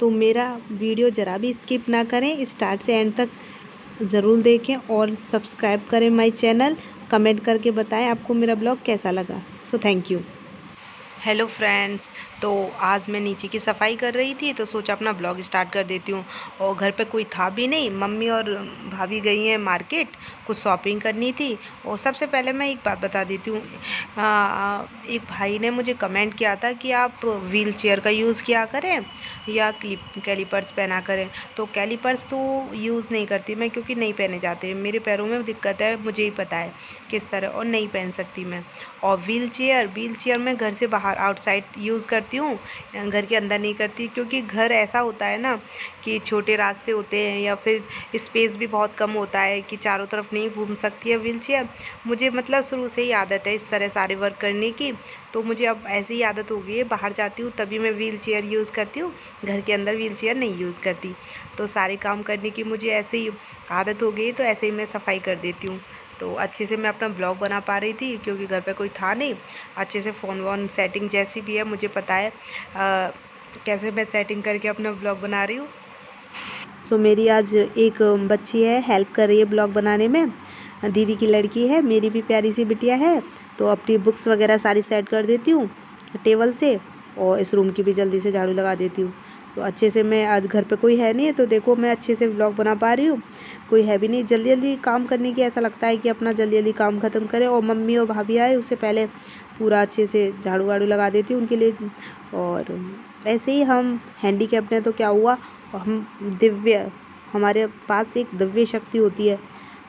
तो मेरा वीडियो ज़रा भी स्किप ना करें, स्टार्ट से एंड तक ज़रूर देखें और सब्सक्राइब करें माय चैनल। कमेंट करके बताएं आपको मेरा ब्लॉग कैसा लगा। So thank you. Hello friends, तो आज मैं नीचे की सफाई कर रही थी तो सोचा अपना ब्लॉग स्टार्ट कर देती हूँ। और घर पे कोई था भी नहीं, मम्मी और भाभी गई हैं मार्केट, कुछ शॉपिंग करनी थी। और सबसे पहले मैं एक बात बता देती हूँ, एक भाई ने मुझे कमेंट किया था कि आप व्हील चेयर का यूज़ किया करें या कैलिपर्स पहना करें। तो कैलिपर्स तो यूज़ नहीं करती मैं, क्योंकि नहीं पहने जाते, मेरे पैरों में दिक्कत है, मुझे ही पता है किस तरह, और नहीं पहन सकती मैं। और व्हील चेयर मैं घर से बाहर आउटसाइड यूज़ करती हूँ, घर के अंदर नहीं करती, क्योंकि घर ऐसा होता है ना कि छोटे रास्ते होते हैं या फिर स्पेस भी बहुत कम होता है कि चारों तरफ नहीं घूम सकती है व्हील चेयर। मुझे मतलब शुरू से ही आदत है इस तरह सारे वर्क करने की, तो मुझे अब ऐसी ही आदत हो गई है, बाहर जाती हूँ तभी मैं व्हील चेयर यूज़ करती हूँ, घर के अंदर व्हील चेयर नहीं यूज़ करती। तो सारे काम करने की मुझे ऐसे ही आदत हो गई, तो ऐसे ही मैं सफाई कर देती हूँ। तो अच्छे से मैं अपना ब्लॉग बना पा रही थी क्योंकि घर पे कोई था नहीं। अच्छे से फ़ोन वोन सेटिंग जैसी भी है मुझे पता है कैसे मैं सेटिंग करके अपना ब्लॉग बना रही हूँ। सो मेरी आज एक बच्ची है, हेल्प कर रही है ब्लॉग बनाने में, दीदी की लड़की है, मेरी भी प्यारी सी बिटिया है। तो अपनी बुक्स वगैरह सारी सेट कर देती हूँ टेबल से, और इस रूम की भी जल्दी से झाड़ू लगा देती हूँ। तो अच्छे से मैं आज घर पे कोई है नहीं है, तो देखो मैं अच्छे से व्लॉग बना पा रही हूँ। कोई है भी नहीं, जल्दी जल्दी काम करने की ऐसा लगता है कि अपना जल्दी जल्दी काम ख़त्म करें। और मम्मी और भाभी आए उससे पहले पूरा अच्छे से झाड़ू वाड़ू लगा देती हूँ उनके लिए। और ऐसे ही हम हैंडीकैप्ड हैं तो क्या हुआ, हम दिव्य, हमारे पास एक दिव्य शक्ति होती है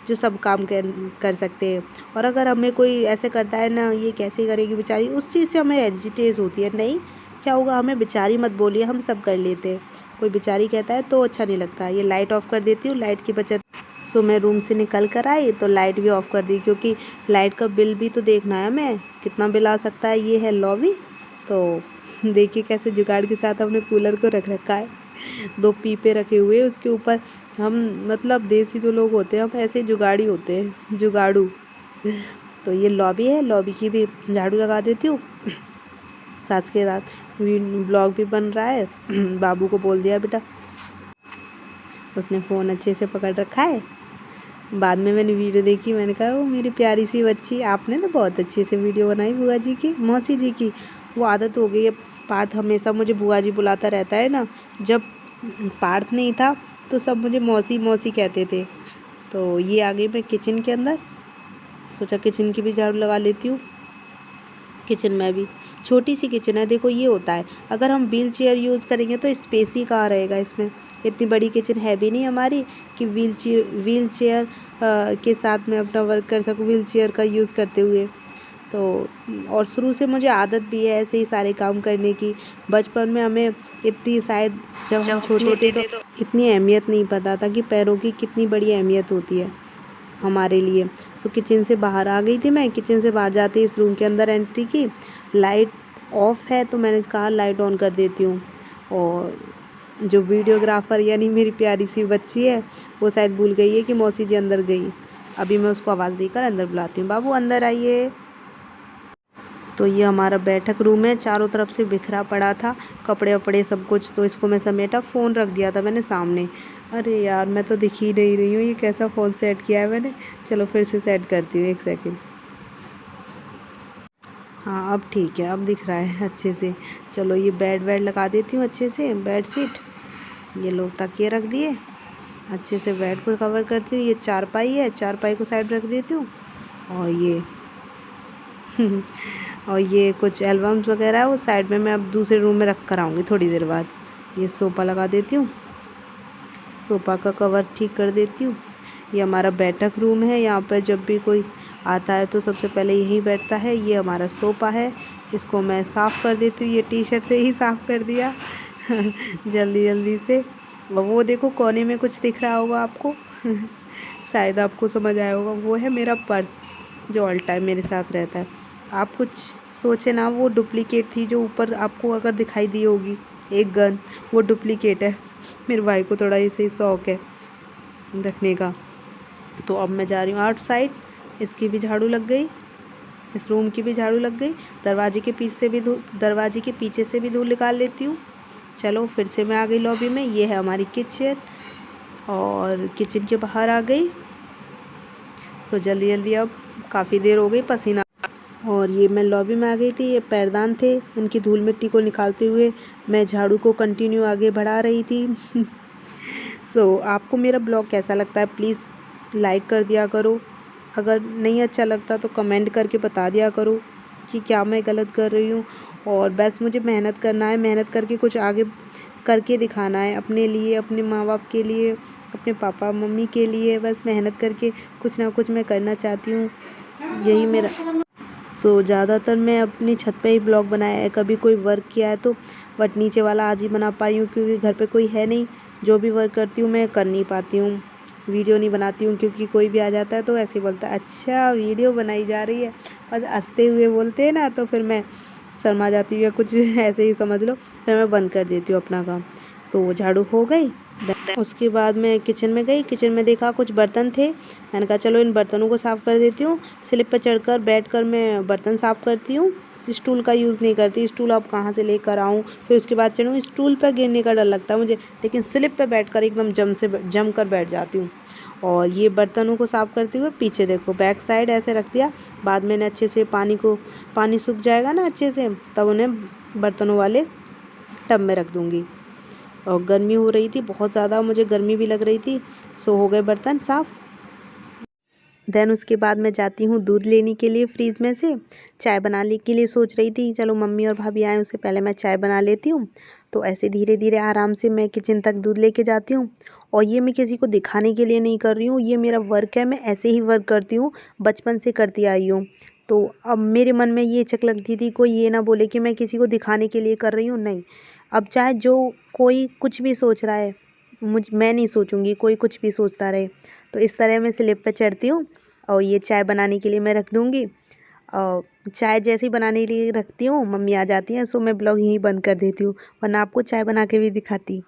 जो सब काम कर सकते हैं। और अगर हमें कोई ऐसे करता है ना, ये कैसे करेगी बेचारी, उस चीज़ से हमें एजिटेट होती है। नहीं, क्या होगा, हमें बेचारी मत बोलिए, हम सब कर लेते हैं। कोई बेचारी कहता है तो अच्छा नहीं लगता। ये लाइट ऑफ़ कर देती हूँ, लाइट की बचत। सो मैं रूम से निकल कर आई तो लाइट भी ऑफ़ कर दी, क्योंकि लाइट का बिल भी तो देखना है हमें, कितना बिल आ सकता है। ये है लॉबी, तो देखिए कैसे जुगाड़ के साथ हमने कूलर को रख रखा है। 2 पीपे रखे हुए हैं उसके ऊपर। हम मतलब देसी जो लोग होते हैं, हम ऐसे जुगाड़ी होते हैं, जुगाड़ू। तो ये लॉबी है, लॉबी की भी झाड़ू लगा देती हूँ। साथ के साथ ब्लॉग भी बन रहा है। बाबू को बोल दिया बेटा, उसने फ़ोन अच्छे से पकड़ रखा है। बाद में मैंने वीडियो देखी, मैंने कहा वो मेरी प्यारी सी बच्ची, आपने तो बहुत अच्छे से वीडियो बनाई बुआ जी की, मौसी जी की। वो आदत हो गई है, पार्थ हमेशा मुझे बुआ जी बुलाता रहता है ना। जब पार्थ नहीं था तो सब मुझे मौसी मौसी कहते थे। तो ये आ गई मैं किचन के अंदर, सोचा किचन की भी झाड़ू लगा लेती हूँ। किचन में भी छोटी सी किचन है, देखो ये होता है, अगर हम व्हील चेयर यूज़ करेंगे तो स्पेस ही कहाँ रहेगा इसमें। इतनी बड़ी किचन है भी नहीं हमारी कि व्हील चेयर के साथ मैं अपना वर्क कर सकूँ व्हील चेयर का यूज़ करते हुए। तो और शुरू से मुझे आदत भी है ऐसे ही सारे काम करने की। बचपन में हमें इतनी, शायद जब हम छोटे थे तो इतनी अहमियत नहीं पता था कि पैरों की कितनी बड़ी अहमियत होती है हमारे लिए। तो किचन से बाहर आ गई थी मैं, किचन से बाहर जाते ही इस रूम के अंदर एंट्री की। लाइट ऑफ है तो मैंने कहा लाइट ऑन कर देती हूँ। और जो वीडियोग्राफर यानी मेरी प्यारी सी बच्ची है, वो शायद भूल गई है कि मौसी जी अंदर गई। अभी मैं उसको आवाज़ देकर अंदर बुलाती हूँ, बाबू अंदर आइए। तो ये हमारा बैठक रूम है, चारों तरफ से बिखरा पड़ा था कपड़े वपड़े सब कुछ, तो इसको मैं समेटा, फ़ोन रख दिया था मैंने सामने। अरे यार मैं तो दिख ही नहीं रही हूँ, ये कैसा फ़ोन सेट किया है मैंने। चलो फिर से सेट करती हूँ, एक सेकंड। हाँ अब ठीक है, अब दिख रहा है अच्छे से। चलो ये बेड वेड लगा देती हूँ अच्छे से, बेड शीट, ये लोग तकिए रख दिए, अच्छे से बेड को कवर करती हूँ। ये चारपाई है, चारपाई को साइड रख देती हूँ। और ये और ये कुछ एल्बम्स वगैरह है वो साइड में मैं अब दूसरे रूम में रख कर आऊँगी थोड़ी देर बाद। ये सोफ़ा लगा देती हूँ, सोफ़ा का कवर ठीक कर देती हूँ। ये हमारा बैठक रूम है, यहाँ पर जब भी कोई आता है तो सबसे पहले यहीं बैठता है। ये हमारा सोफ़ा है, इसको मैं साफ़ कर देती हूँ, ये टी शर्ट से ही साफ़ कर दिया जल्दी जल्दी से। और वो देखो कोने में कुछ दिख रहा होगा आपको शायद आपको समझ आया होगा, वो है मेरा पर्स जो ऑल टाइम मेरे साथ रहता है। आप कुछ सोचे ना, वो डुप्लीकेट थी जो ऊपर आपको अगर दिखाई दी होगी एक गन, वो डुप्लीकेट है। मेरे भाई को थोड़ा ऐसे ही शौक है रखने का। तो अब मैं जा रही हूँ आउटसाइड, इसकी भी झाड़ू लग गई, इस रूम की भी झाड़ू लग गई। दरवाजे के पीछे से भी धूल निकाल लेती हूँ। चलो फिर से मैं आ गई लॉबी में। ये है हमारी किचन और किचन के बाहर आ गई। सो जल्दी जल्दी अब काफ़ी देर हो गई, पसीना। और ये मैं लॉबी में आ गई थी। ये पैरदान थे, इनकी धूल मिट्टी को निकालते हुए मैं झाड़ू को कंटिन्यू आगे बढ़ा रही थी। सो आपको मेरा ब्लॉग कैसा लगता है प्लीज़ लाइक कर दिया करो। अगर नहीं अच्छा लगता तो कमेंट करके बता दिया करो कि क्या मैं गलत कर रही हूँ। और बस मुझे मेहनत करना है, मेहनत करके कुछ आगे करके दिखाना है अपने लिए, अपने माँ बाप के लिए, अपने पापा मम्मी के लिए। बस मेहनत करके कुछ ना कुछ मैं करना चाहती हूँ, यही मेरा। सो ज़्यादातर मैं अपनी छत पे ही ब्लॉग बनाया है। कभी कोई वर्क किया है तो बट नीचे वाला आज ही बना पाई हूँ क्योंकि घर पे कोई है नहीं। जो भी वर्क करती हूँ मैं कर नहीं पाती हूँ, वीडियो नहीं बनाती हूँ क्योंकि कोई भी आ जाता है तो ऐसे बोलता है अच्छा वीडियो बनाई जा रही है, और हंसते हुए बोलते हैं ना, तो फिर मैं शर्मा जाती हूँ या कुछ ऐसे ही समझ लो। फिर मैं बंद कर देती हूँ अपना काम। तो झाड़ू हो गई। उसके बाद मैं किचन में गई। किचन में देखा कुछ बर्तन थे, मैंने कहा चलो इन बर्तनों को साफ़ कर देती हूँ। स्लिप पर चढ़कर बैठकर मैं बर्तन साफ़ करती हूँ, स्टूल का यूज़ नहीं करती। स्टूल अब कहाँ से लेकर आऊँ, फिर उसके बाद चढ़ूँ। स्टूल पर गिरने का डर लगता है मुझे, लेकिन स्लिप पर बैठकर एकदम जम कर बैठ जाती हूँ। और ये बर्तनों को साफ़ करते हुए पीछे देखो बैक साइड ऐसे रख दिया। बाद में अच्छे से पानी सूख जाएगा ना अच्छे से, तब उन्हें बर्तनों वाले टब में रख दूँगी। और गर्मी हो रही थी बहुत ज़्यादा, मुझे गर्मी भी लग रही थी। सो हो गए बर्तन साफ़। देन उसके बाद मैं जाती हूँ दूध लेने के लिए फ्रीज़ में से। चाय बनाने के लिए सोच रही थी चलो मम्मी और भाभी आए उससे पहले मैं चाय बना लेती हूँ। तो ऐसे धीरे धीरे आराम से मैं किचन तक दूध लेके जाती हूँ। और ये मैं किसी को दिखाने के लिए नहीं कर रही हूँ, ये मेरा वर्क है, मैं ऐसे ही वर्क करती हूँ, बचपन से करती आई हूँ। तो अब मेरे मन में ये चक लगती थी कोई ये ना बोले कि मैं किसी को दिखाने के लिए कर रही हूँ, नहीं। अब चाहे जो कोई कुछ भी सोच रहा है, मैं नहीं सोचूंगी, कोई कुछ भी सोचता रहे। तो इस तरह मैं स्लिप पर चढ़ती हूँ और ये चाय बनाने के लिए मैं रख दूँगी। और चाय जैसे ही बनाने के लिए रखती हूँ मम्मी आ जाती हैं, सो मैं ब्लॉग यहीं बंद कर देती हूँ, वरना आपको चाय बना के भी दिखाती।